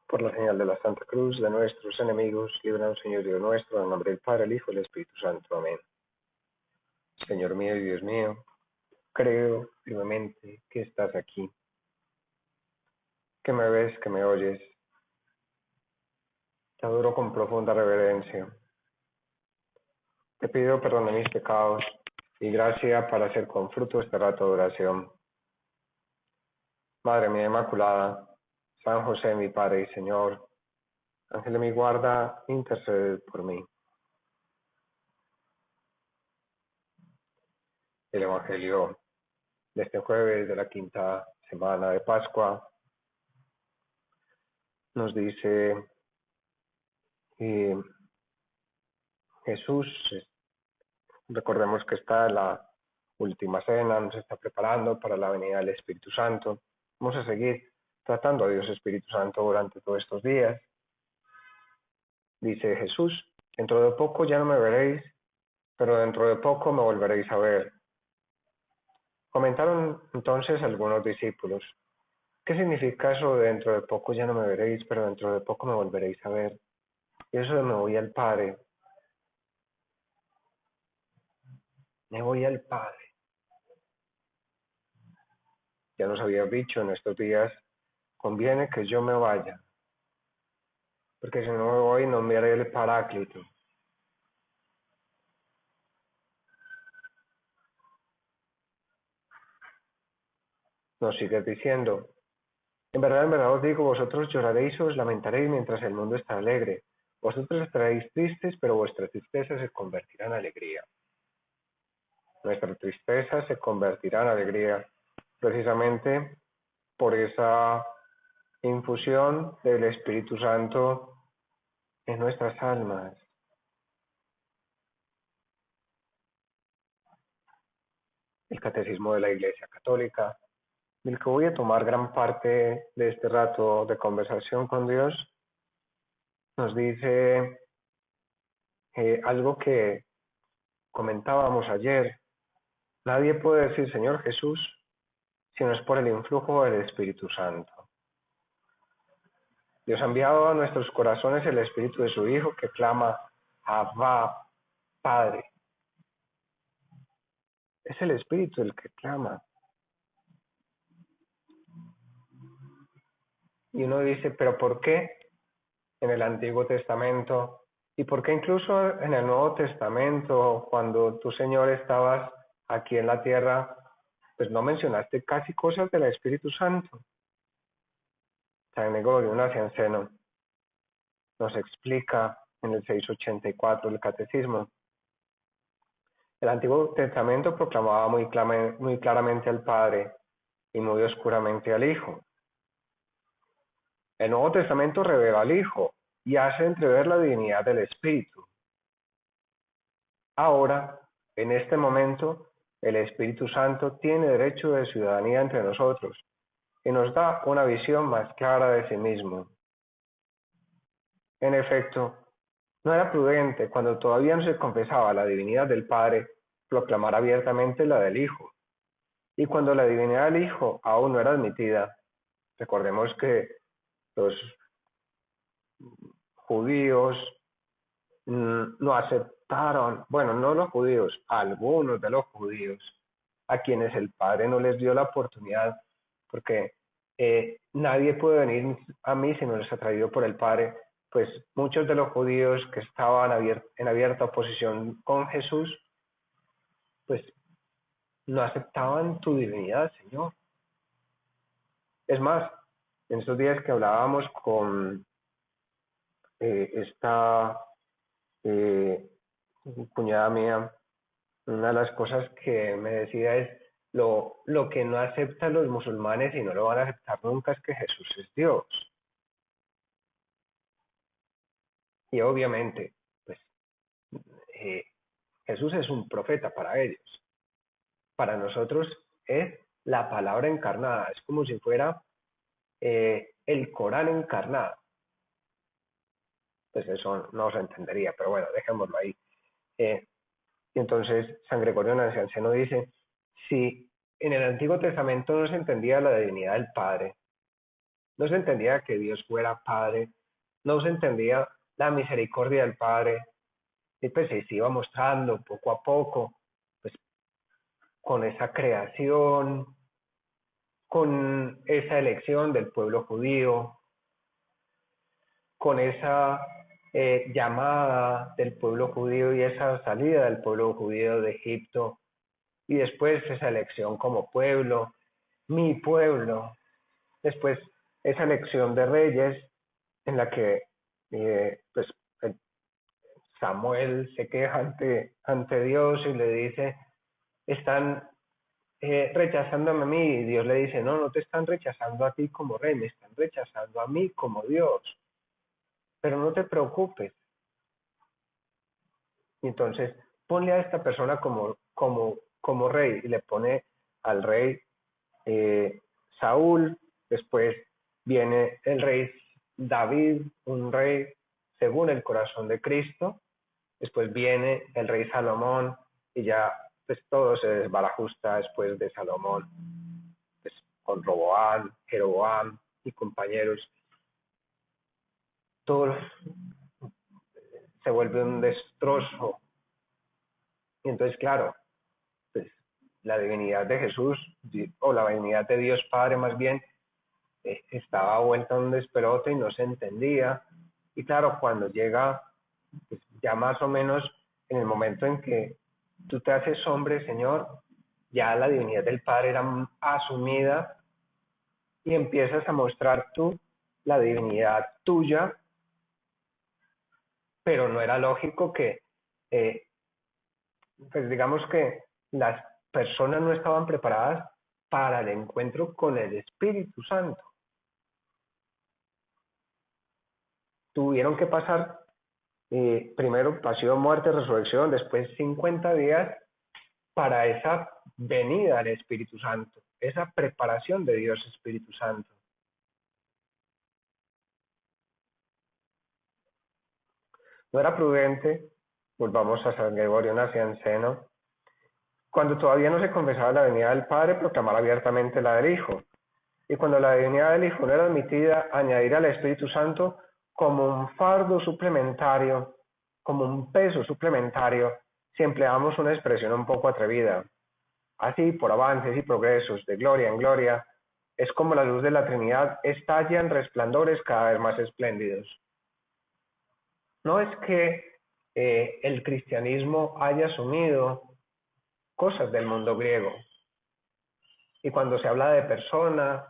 Por la señal de la Santa Cruz de nuestros enemigos, líbranos, Señor Dios nuestro, en el nombre del Padre, el Hijo y el Espíritu Santo. Amén. Señor mío y Dios mío, creo firmemente que estás aquí, que me ves, que me oyes. Te adoro con profunda reverencia. Te pido perdón de mis pecados y gracia para hacer con fruto este rato de oración. Madre mía Inmaculada, San José, mi Padre y Señor, Ángel de mi guarda, intercede por mí. El Evangelio de este jueves de la quinta semana de Pascua nos dice que Jesús, recordemos que está en la última cena, nos está preparando para la venida del Espíritu Santo. Vamos a seguir tratando a Dios Espíritu Santo durante todos estos días. Dice Jesús, dentro de poco ya no me veréis, pero dentro de poco me volveréis a ver. Comentaron entonces algunos discípulos, ¿qué significa eso de dentro de poco ya no me veréis, pero dentro de poco me volveréis a ver? Y eso de me voy al Padre, me voy al Padre. Ya nos había dicho en estos días, conviene que yo me vaya, porque si no me voy no enviaré el Paráclito. Nos sigue diciendo, en verdad os digo, vosotros lloraréis o os lamentaréis mientras el mundo está alegre. Vosotros estaréis tristes, pero vuestra tristeza se convertirá en alegría. Nuestra tristeza se convertirá en alegría, precisamente por esa infusión del Espíritu Santo en nuestras almas. El Catecismo de la Iglesia Católica, del que voy a tomar gran parte de este rato de conversación con Dios, nos dice algo que comentábamos ayer. Nadie puede decir Señor Jesús si no es por el influjo del Espíritu Santo. Dios ha enviado a nuestros corazones el Espíritu de su Hijo que clama, Abba, Padre. Es el Espíritu el que clama. Y uno dice, ¿pero por qué en el Antiguo Testamento? ¿Y por qué incluso en el Nuevo Testamento, cuando tú, Señor, estabas aquí en la tierra, pues no mencionaste casi cosas del Espíritu Santo? San Gregorio Nacianceno nos explica en el 684 del Catecismo. El Antiguo Testamento proclamaba muy claramente al Padre y muy oscuramente al Hijo. El Nuevo Testamento revela al Hijo y hace entrever la divinidad del Espíritu. Ahora, en este momento, el Espíritu Santo tiene derecho de ciudadanía entre nosotros y nos da una visión más clara de sí mismo. En efecto, no era prudente, cuando todavía no se confesaba la divinidad del Padre, proclamar abiertamente la del Hijo. Y cuando la divinidad del Hijo aún no era admitida, recordemos que los judíos no aceptaron, bueno, no los judíos, algunos de los judíos, a quienes el Padre no les dio la oportunidad, porque nadie puede venir a mí si no les ha traído por el Padre. Pues muchos de los judíos que estaban en abierta oposición con Jesús, pues no aceptaban tu divinidad, Señor. Es más, en estos días que hablábamos con esta cuñada mía, una de las cosas que me decía es lo que no aceptan los musulmanes y no lo van a aceptar nunca es que Jesús es Dios. Y obviamente, pues eh, Jesús es un profeta para ellos. Para nosotros es la palabra encarnada, es como si fuera el Corán encarnado. Pues eso no se entendería, pero bueno, dejémoslo ahí. Y entonces San Gregorio Nacianceno dice, si en el Antiguo Testamento no se entendía la divinidad del Padre, No se entendía que Dios fuera Padre, no se entendía la misericordia del Padre, y pues se iba mostrando poco a poco, pues con esa creación, con esa elección del pueblo judío, con esa llamada del pueblo judío y esa salida del pueblo judío de Egipto, y después esa elección como pueblo, mi pueblo, después esa elección de reyes en la que pues Samuel se queja ante Dios y le dice, están rechazándome a mí, y Dios le dice, no, no te están rechazando a ti como rey, me están rechazando a mí como Dios, pero no te preocupes. Y entonces ponle a esta persona como rey, y le pone al rey Saúl, después viene el rey David, un rey según el corazón de Cristo, después viene el rey Salomón, y ya pues todo se desbarajusta después de Salomón, pues, con Roboam, Jeroboam y compañeros, todo se vuelve un destrozo. Y entonces, claro, pues la divinidad de Jesús, o la divinidad de Dios Padre más bien, estaba vuelta a un despelote y no se entendía. Y claro, cuando llega, pues ya más o menos en el momento en que tú te haces hombre, Señor, ya la divinidad del Padre era asumida, y empiezas a mostrar tú la divinidad tuya, pero no era lógico que, eh, pues digamos que las personas no estaban preparadas para el encuentro con el Espíritu Santo. Tuvieron que pasar primero pasión, muerte, resurrección, después 50 días para esa venida del Espíritu Santo, esa preparación de Dios Espíritu Santo. No era prudente, volvamos a San Gregorio Nacianceno, cuando todavía no se confesaba la venida del Padre, proclamar abiertamente la del Hijo, y cuando la venida del Hijo no era admitida, añadir al Espíritu Santo como un fardo suplementario, como un peso suplementario, si empleamos una expresión un poco atrevida. Así, por avances y progresos de gloria en gloria, es como la luz de la Trinidad estalla en resplandores cada vez más espléndidos. No es que el cristianismo haya asumido cosas del mundo griego, y cuando se habla de persona,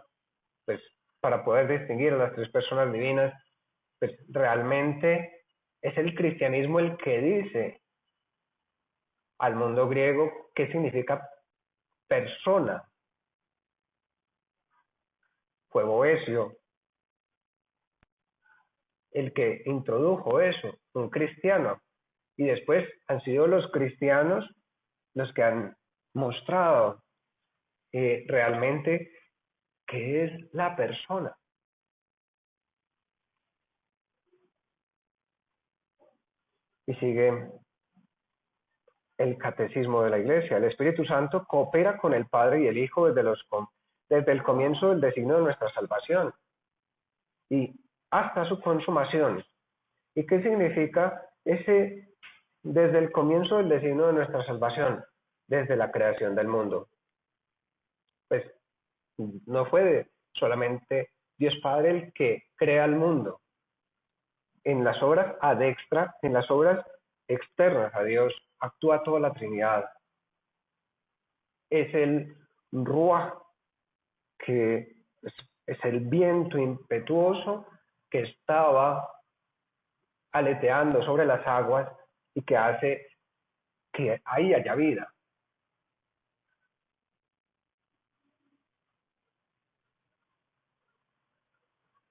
pues para poder distinguir a las tres personas divinas, pues realmente es el cristianismo el que dice al mundo griego qué significa persona. Fue Boecio el que introdujo eso, un cristiano, y después han sido los cristianos los que han mostrado realmente qué es la persona. Y sigue el catecismo de la Iglesia. El Espíritu Santo coopera con el Padre y el Hijo desde el comienzo del designio de nuestra salvación y hasta su consumación. ¿Y qué significa ese desde el comienzo del designio de nuestra salvación? Desde la creación del mundo. Pues no fue solamente Dios Padre el que crea el mundo. En las obras ad extra, en las obras externas a Dios, actúa toda la Trinidad. Es el Ruach, que es el viento impetuoso que estaba aleteando sobre las aguas y que hace que ahí haya vida.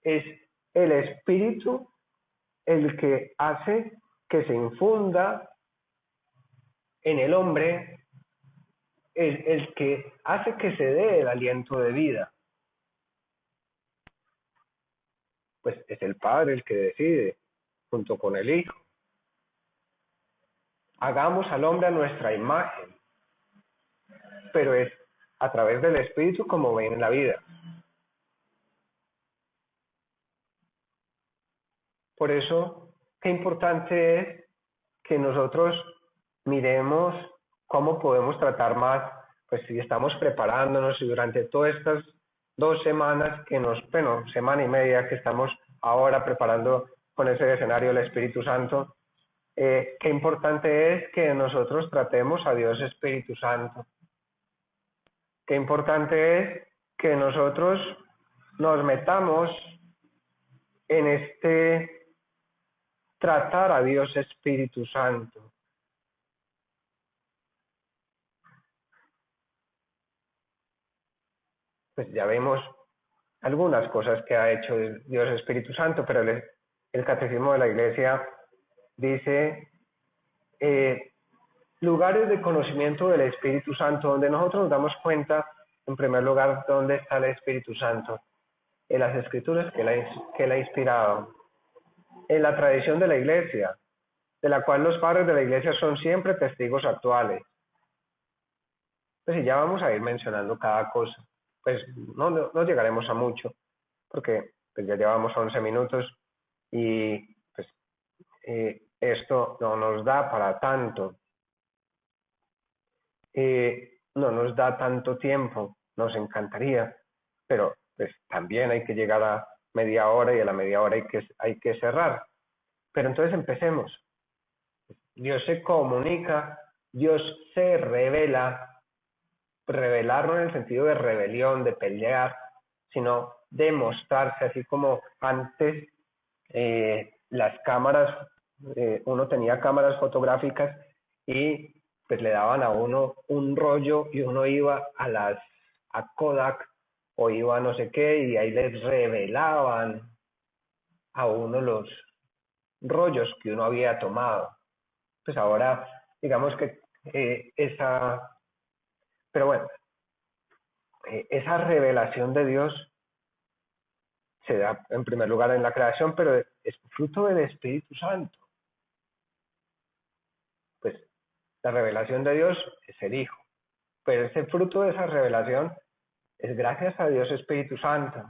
Es el Espíritu el que hace que se infunda en el hombre, el que hace que se dé el aliento de vida. Pues es el Padre el que decide, junto con el Hijo. Hagamos al hombre a nuestra imagen, pero es a través del Espíritu como ven la vida. Por eso, qué importante es que nosotros miremos cómo podemos tratar más, pues si estamos preparándonos y durante todas estas 2 semanas bueno, semana y media que estamos ahora preparando con ese escenario del Espíritu Santo, qué importante es que nosotros tratemos a Dios Espíritu Santo. Qué importante es que nosotros nos metamos en este tratar a Dios Espíritu Santo. Pues ya vemos algunas cosas que ha hecho Dios Espíritu Santo, pero el Catecismo de la Iglesia dice lugares de conocimiento del Espíritu Santo, donde nosotros nos damos cuenta, en primer lugar, dónde está el Espíritu Santo, en las Escrituras que Él ha inspirado, en la tradición de la Iglesia, de la cual los padres de la Iglesia son siempre testigos actuales. Pues ya vamos a ir mencionando cada cosa. Pues no llegaremos a mucho, porque pues ya llevamos 11 minutos y pues esto no nos da para tanto. No nos da tanto tiempo, nos encantaría, pero pues también hay que llegar a media hora y a la media hora hay que cerrar. Pero entonces empecemos. Dios se comunica, Dios se revela, revelar no en el sentido de rebelión, de pelear, sino de mostrarse, así como antes las cámaras, uno tenía cámaras fotográficas y pues le daban a uno un rollo y uno iba a Kodak o iba a no sé qué y ahí les revelaban a uno los rollos que uno había tomado. Pues ahora digamos que pero bueno, esa revelación de Dios se da en primer lugar en la creación, pero es fruto del Espíritu Santo. Pues la revelación de Dios es el Hijo, pero ese fruto de esa revelación es gracias a Dios Espíritu Santo,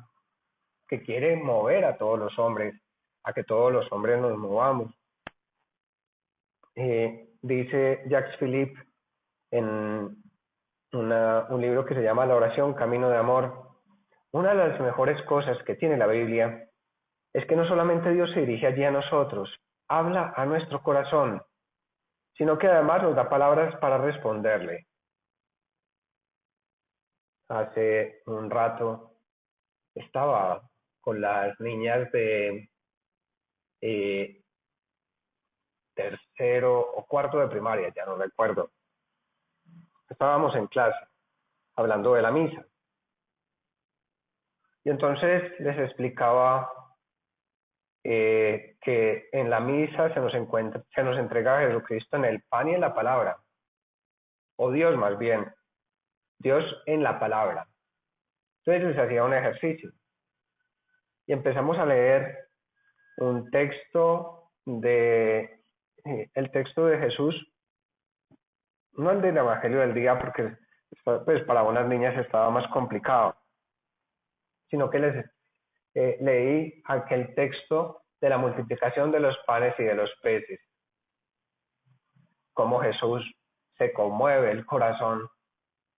que quiere mover a todos los hombres, a que todos los hombres nos movamos. Dice Jacques Philippe en un libro que se llama La oración, Camino de Amor, una de las mejores cosas que tiene la Biblia es que no solamente Dios se dirige allí a nosotros, habla a nuestro corazón, sino que además nos da palabras para responderle. Hace un rato estaba con las niñas de tercero o cuarto de primaria, ya no recuerdo. Estábamos en clase hablando de la misa. Y entonces les explicaba que en la misa se nos entrega a Jesucristo en el pan y en la palabra, o Dios más bien, Dios en la palabra. Entonces les hacía un ejercicio y empezamos a leer un texto el texto de Jesús, no el del Evangelio del día porque pues para unas niñas estaba más complicado, sino que les leí aquel texto de la multiplicación de los panes y de los peces, cómo Jesús se conmueve el corazón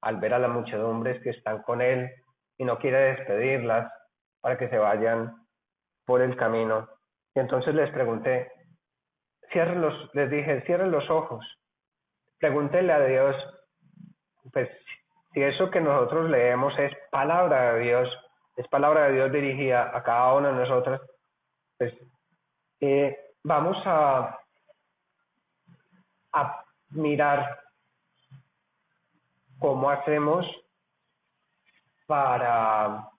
al ver a las muchedumbres que están con él y no quiere despedirlas para que se vayan por el camino. Y entonces les pregunté, les dije, cierren los ojos, pregúntenle a Dios, pues si eso que nosotros leemos es palabra de Dios, es palabra de Dios dirigida a cada uno de nosotros, pues vamos a mirar cómo hacemos para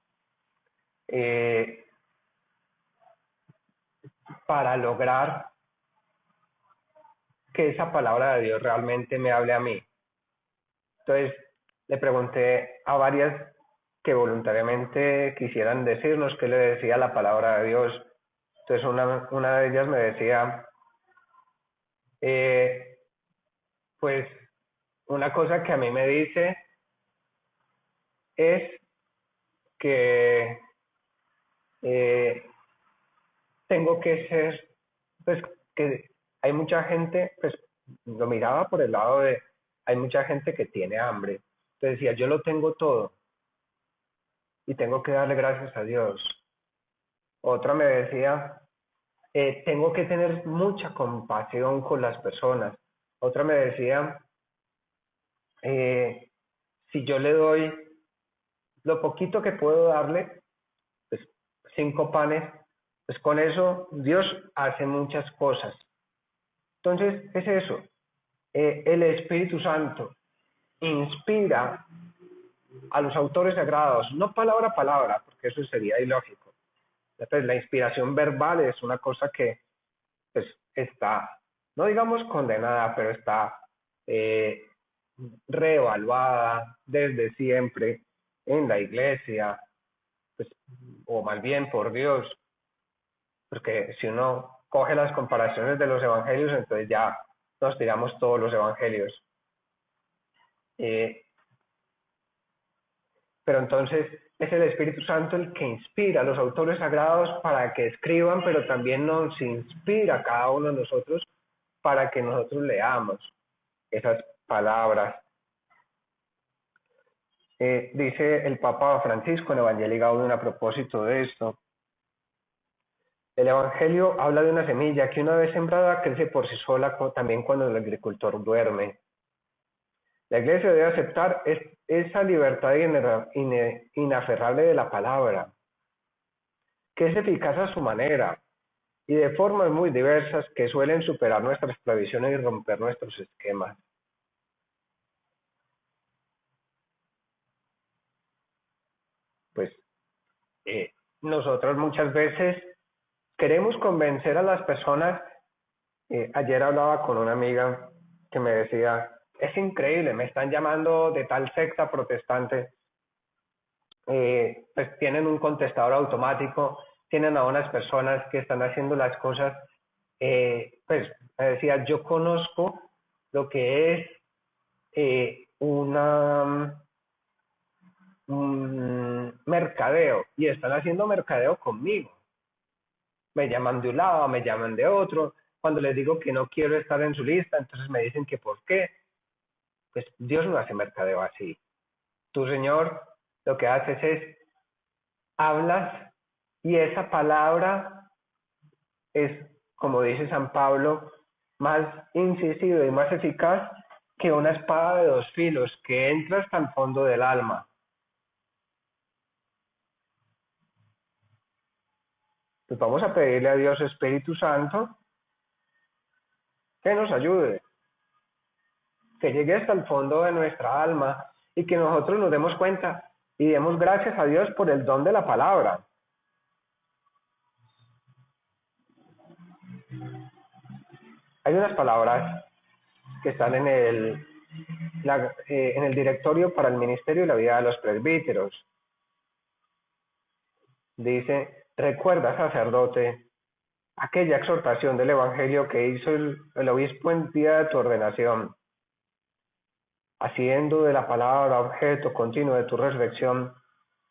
lograr que esa palabra de Dios realmente me hable a mí. Entonces le pregunté a varias que voluntariamente quisieran decirnos qué le decía la palabra de Dios. Entonces una de ellas me decía, pues una cosa que a mí me dice es que tengo tengo que ser, pues que hay mucha gente, pues lo miraba por el lado de, hay mucha gente que tiene hambre. Entonces decía, yo lo tengo todo y tengo que darle gracias a Dios. Otra me decía, tengo que tener mucha compasión con las personas. Otra me decía, eh, si yo le doy lo poquito que puedo darle, pues 5 panes, pues con eso Dios hace muchas cosas. Entonces es eso, el Espíritu Santo inspira a los autores sagrados, no palabra a palabra, porque eso sería ilógico. Entonces, la inspiración verbal es una cosa que pues, está, no digamos condenada, pero está eh, reevaluada desde siempre en la iglesia, pues, o más bien por Dios, porque si uno coge las comparaciones de los evangelios, entonces ya nos tiramos todos los evangelios. Eh, pero entonces es el Espíritu Santo el que inspira a los autores sagrados para que escriban, pero también nos inspira a cada uno de nosotros para que nosotros leamos esas palabras. Dice el Papa Francisco en Evangelii Gaudium a propósito de esto: el Evangelio habla de una semilla que una vez sembrada crece por sí sola también cuando el agricultor duerme. La Iglesia debe aceptar esa libertad inaferrable de la palabra, que es eficaz a su manera y de formas muy diversas que suelen superar nuestras previsiones y romper nuestros esquemas. Pues nosotros muchas veces queremos convencer a las personas. Ayer hablaba con una amiga que me decía, es increíble, me están llamando de tal secta protestante, pues tienen un contestador automático, tienen a unas personas que están haciendo las cosas, pues me decía, yo conozco lo que es un mercadeo y están haciendo mercadeo conmigo. Me llaman de un lado, me llaman de otro. Cuando les digo que no quiero estar en su lista, entonces me dicen que por qué. Pues Dios no hace mercadeo así. Tu Señor lo que haces es hablas y esa palabra es, como dice San Pablo, más incisiva y más eficaz que una espada de 2 filos que entra hasta el fondo del alma. Pues vamos a pedirle a Dios Espíritu Santo que nos ayude, que llegue hasta el fondo de nuestra alma y que nosotros nos demos cuenta y demos gracias a Dios por el don de la palabra. Hay unas palabras que están en el directorio para el ministerio y la vida de los presbíteros. Dice, recuerda, sacerdote, aquella exhortación del Evangelio que hizo el obispo en día de tu ordenación, haciendo de la palabra objeto continuo de tu resurrección,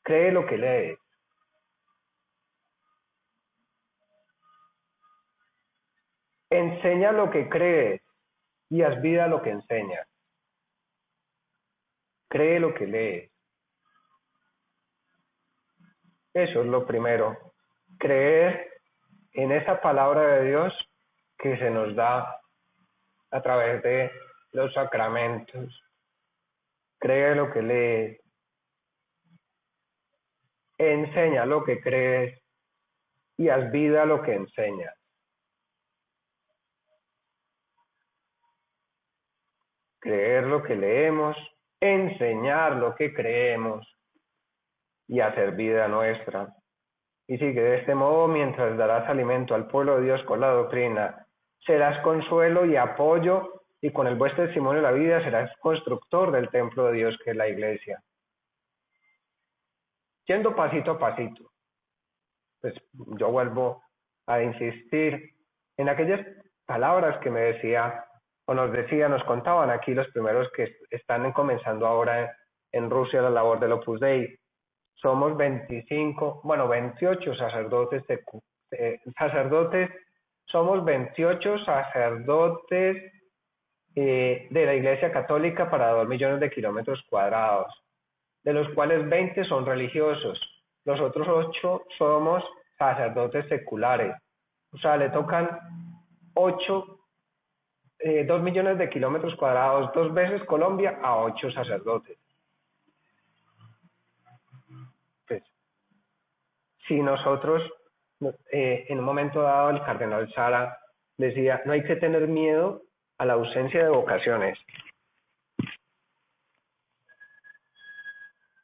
cree lo que lees. Enseña lo que crees y haz vida lo que enseñas. Cree lo que lees. Eso es lo primero. Creer en esa palabra de Dios que se nos da a través de los sacramentos. Cree lo que lees. Enseña lo que crees y haz vida lo que enseñas. Creer lo que leemos, enseñar lo que creemos y hacer vida nuestra. Y sigue de este modo, mientras darás alimento al pueblo de Dios con la doctrina, serás consuelo y apoyo, y con el buen testimonio de la vida serás constructor del templo de Dios que es la iglesia. Yendo pasito a pasito, pues yo vuelvo a insistir en aquellas palabras que me decía, o nos decía, nos contaban aquí los primeros que están comenzando ahora en Rusia la labor del Opus Dei. Somos 28 sacerdotes sacerdotes, somos 28 sacerdotes de la Iglesia Católica para 2 millones de kilómetros cuadrados, de los cuales 20 son religiosos, los otros 8 somos sacerdotes seculares. O sea, le tocan 2 millones de kilómetros cuadrados, 2 veces Colombia, a 8 sacerdotes. Pues, si nosotros, en un momento dado, el cardenal Sara decía, no hay que tener miedo a la ausencia de vocaciones.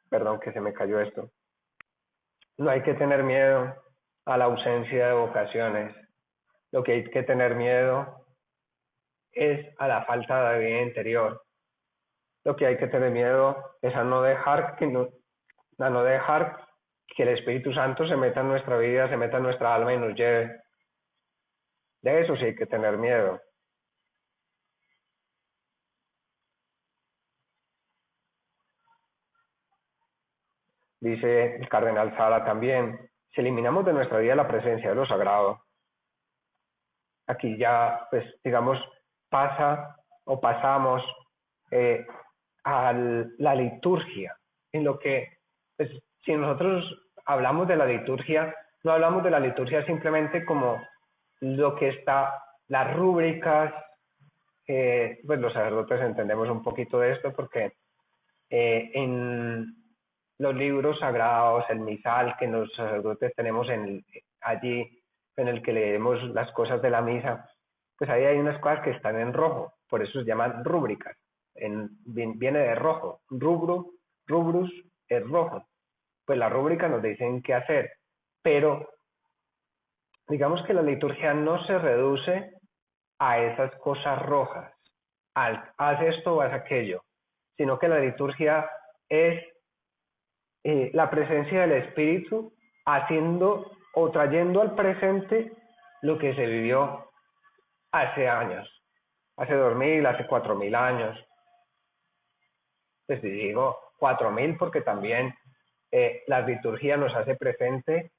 Perdón que se me cayó esto. No hay que tener miedo a la ausencia de vocaciones. Lo que hay que tener miedo es a la falta de vida interior. Lo que hay que tener miedo es a no dejar que el Espíritu Santo se meta en nuestra vida, se meta en nuestra alma y nos lleve. De eso sí hay que tener miedo. Dice el cardenal Sara también, si eliminamos de nuestra vida la presencia de lo sagrado, aquí ya, pues, digamos, pasamos a la liturgia, en lo que, pues, si nosotros hablamos de la liturgia, no hablamos de la liturgia simplemente como lo que está, las rúbricas, pues los sacerdotes entendemos un poquito de esto porque en los libros sagrados, el misal que los sacerdotes tenemos allí, en el que leemos las cosas de la misa, pues ahí hay unas cosas que están en rojo, por eso se llaman rúbricas, viene de rojo, rubrus es rojo, pues las rúbricas nos dicen qué hacer, pero digamos que la liturgia no se reduce a esas cosas rojas, haz esto o haz aquello, sino que la liturgia es la presencia del Espíritu haciendo o trayendo al presente lo que se vivió hace años, hace 2000, hace 4000 años. Pues digo 4000 porque también la liturgia nos hace presente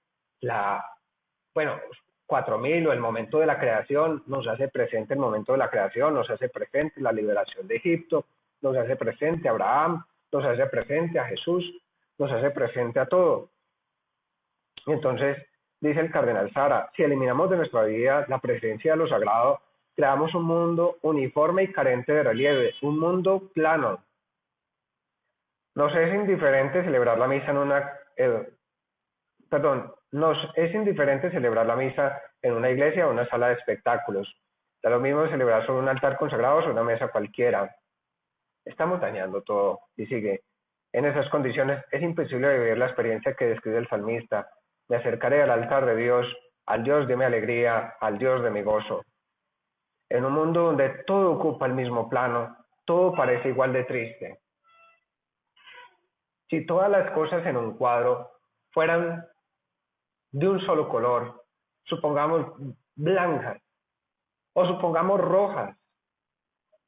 bueno, 4000 o el momento de la creación, nos hace presente el momento de la creación, nos hace presente la liberación de Egipto, nos hace presente a Abraham, nos hace presente a Jesús, nos hace presente a todo. Y entonces, dice el cardenal Sara, si eliminamos de nuestra vida la presencia de lo sagrado, creamos un mundo uniforme y carente de relieve, un mundo plano. Nos es indiferente celebrar la misa nos es indiferente celebrar la misa en una iglesia o una sala de espectáculos. Da lo mismo celebrar sobre un altar consagrado o sobre una mesa cualquiera. Estamos dañando todo. Y sigue. En esas condiciones es imposible vivir la experiencia que describe el salmista. Me acercaré al altar de Dios, al Dios de mi alegría, al Dios de mi gozo. En un mundo donde todo ocupa el mismo plano, todo parece igual de triste. Si todas las cosas en un cuadro fueran de un solo color, supongamos blancas, o supongamos rojas,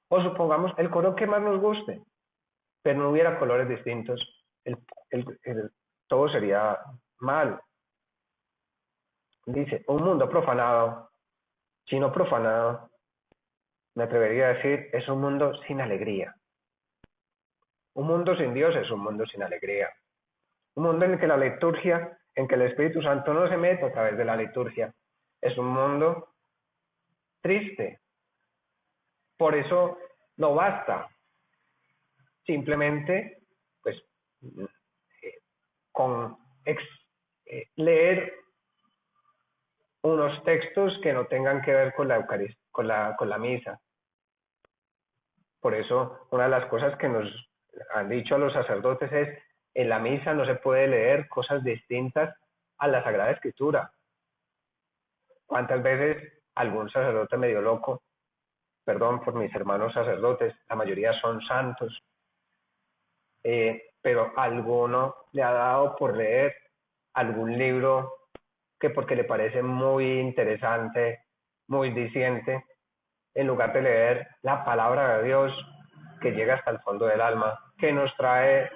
o supongamos el color que más nos guste, pero no hubiera colores distintos, todo sería mal. Dice, un mundo profanado, si no profanado, me atrevería a decir, es un mundo sin alegría. Un mundo sin Dios es un mundo sin alegría. Un mundo en el que la liturgia, en que el Espíritu Santo no se mete a través de la liturgia, es un mundo triste. Por eso no basta simplemente pues con leer unos textos que no tengan que ver con la Eucaristía, con la misa. Por eso una de las cosas que nos han dicho a los sacerdotes es, en la misa no se puede leer cosas distintas a la Sagrada Escritura. ¿Cuántas veces algún sacerdote medio loco, perdón por mis hermanos sacerdotes, la mayoría son santos, pero alguno le ha dado por leer algún libro que porque le parece muy interesante, muy diciente, en lugar de leer la palabra de Dios que llega hasta el fondo del alma, que nos trae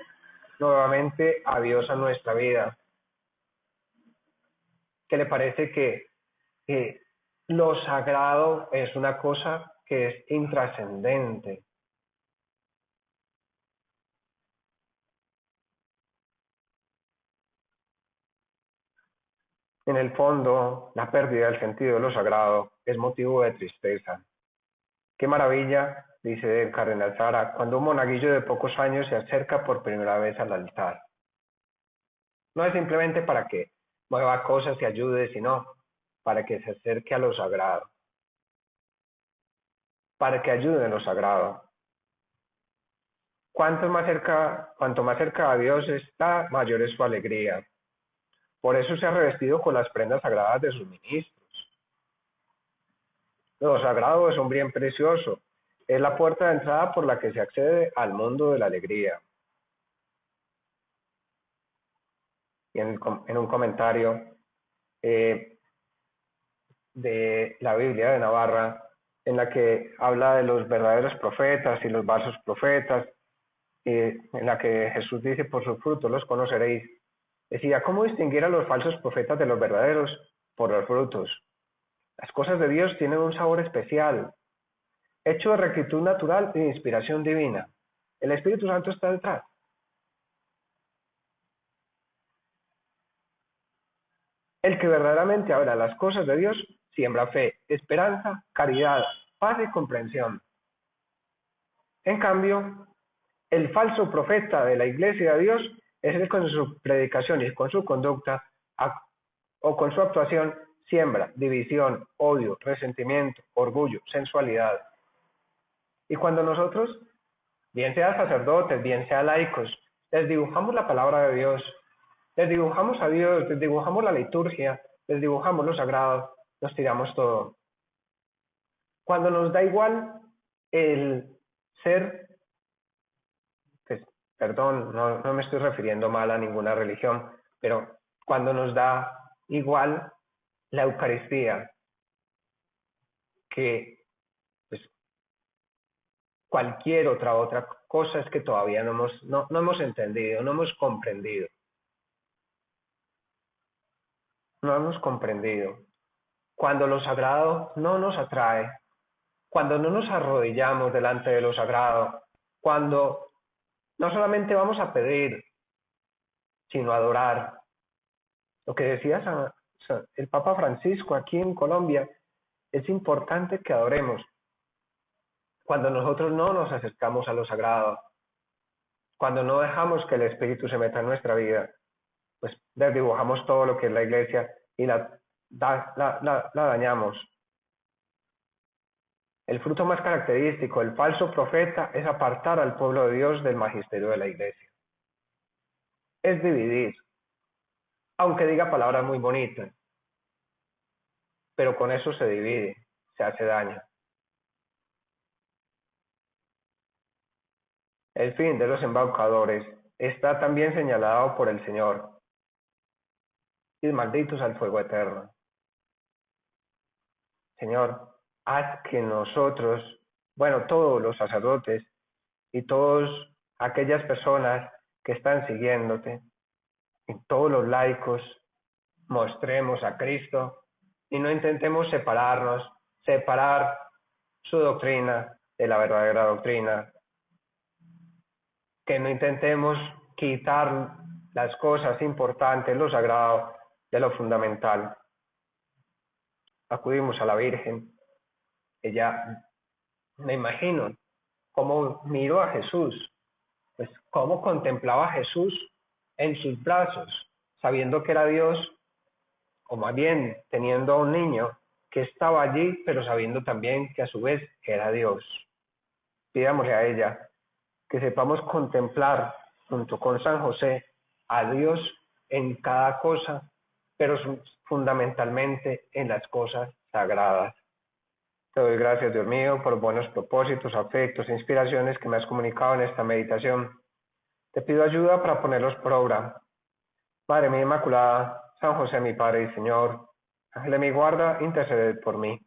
nuevamente a Dios a nuestra vida? ¿Qué le parece que lo sagrado es una cosa que es intrascendente. En el fondo, la pérdida del sentido de lo sagrado es motivo de tristeza. Qué maravilla, dice el cardenal Sara, cuando un monaguillo de pocos años se acerca por primera vez al altar. No es simplemente para que mueva cosas y ayude, sino para que se acerque a lo sagrado, para que ayude en lo sagrado. Cuanto más cerca a Dios está, mayor es su alegría. Por eso se ha revestido con las prendas sagradas de sus ministros. Lo sagrado es un bien precioso, es la puerta de entrada por la que se accede al mundo de la alegría. Y en un comentario de la Biblia de Navarra, en la que habla de los verdaderos profetas y los falsos profetas, en la que Jesús dice, por sus frutos los conoceréis. Decía, ¿cómo distinguir a los falsos profetas de los verdaderos? Por los frutos. Las cosas de Dios tienen un sabor especial, hecho de rectitud natural y de inspiración divina. El Espíritu Santo está detrás. El que verdaderamente habla las cosas de Dios siembra fe, esperanza, caridad, paz y comprensión. En cambio, el falso profeta de la Iglesia de Dios es el que con su predicación y con su conducta o con su actuación siembra división, odio, resentimiento, orgullo, sensualidad. Y cuando nosotros, bien sea sacerdotes, bien sea laicos, les dibujamos la palabra de Dios, les dibujamos a Dios, les dibujamos la liturgia, les dibujamos lo sagrado, nos tiramos todo. Cuando nos da igual el ser, pues, perdón, no me estoy refiriendo mal a ninguna religión, pero cuando nos da igual la Eucaristía, que pues, cualquier otra cosa, es que todavía no hemos entendido, no hemos comprendido. No hemos comprendido. Cuando lo sagrado no nos atrae, cuando no nos arrodillamos delante de lo sagrado, cuando no solamente vamos a pedir, sino a adorar. Lo que decía el Papa Francisco aquí en Colombia, es importante que adoremos. Cuando nosotros no nos acercamos a lo sagrado, cuando no dejamos que el Espíritu se meta en nuestra vida, pues desdibujamos todo lo que es la iglesia y la dañamos. El fruto más característico del falso profeta es apartar al pueblo de Dios del magisterio de la iglesia. Es dividir, aunque diga palabras muy bonitas, pero con eso se divide, se hace daño. El fin de los embaucadores está también señalado por el Señor, y malditos al fuego eterno. Señor, haz que nosotros, bueno, todos los sacerdotes y todas aquellas personas que están siguiéndote, y todos los laicos, mostremos a Cristo y no intentemos separar su doctrina de la verdadera doctrina, que no intentemos quitar las cosas importantes, lo sagrado, de lo fundamental. Acudimos a la Virgen, ella, me imagino, cómo miró a Jesús, pues cómo contemplaba a Jesús en sus brazos, sabiendo que era Dios, o más bien teniendo a un niño que estaba allí, pero sabiendo también que a su vez era Dios. Pidámosle a ella que sepamos contemplar junto con San José a Dios en cada cosa, pero fundamentalmente en las cosas sagradas. Te doy gracias, Dios mío, por buenos propósitos, afectos e inspiraciones que me has comunicado en esta meditación. Te pido ayuda para ponerlos por obra. Madre mía Inmaculada, San José mi Padre y Señor, Ángel de mi guarda, interceded por mí.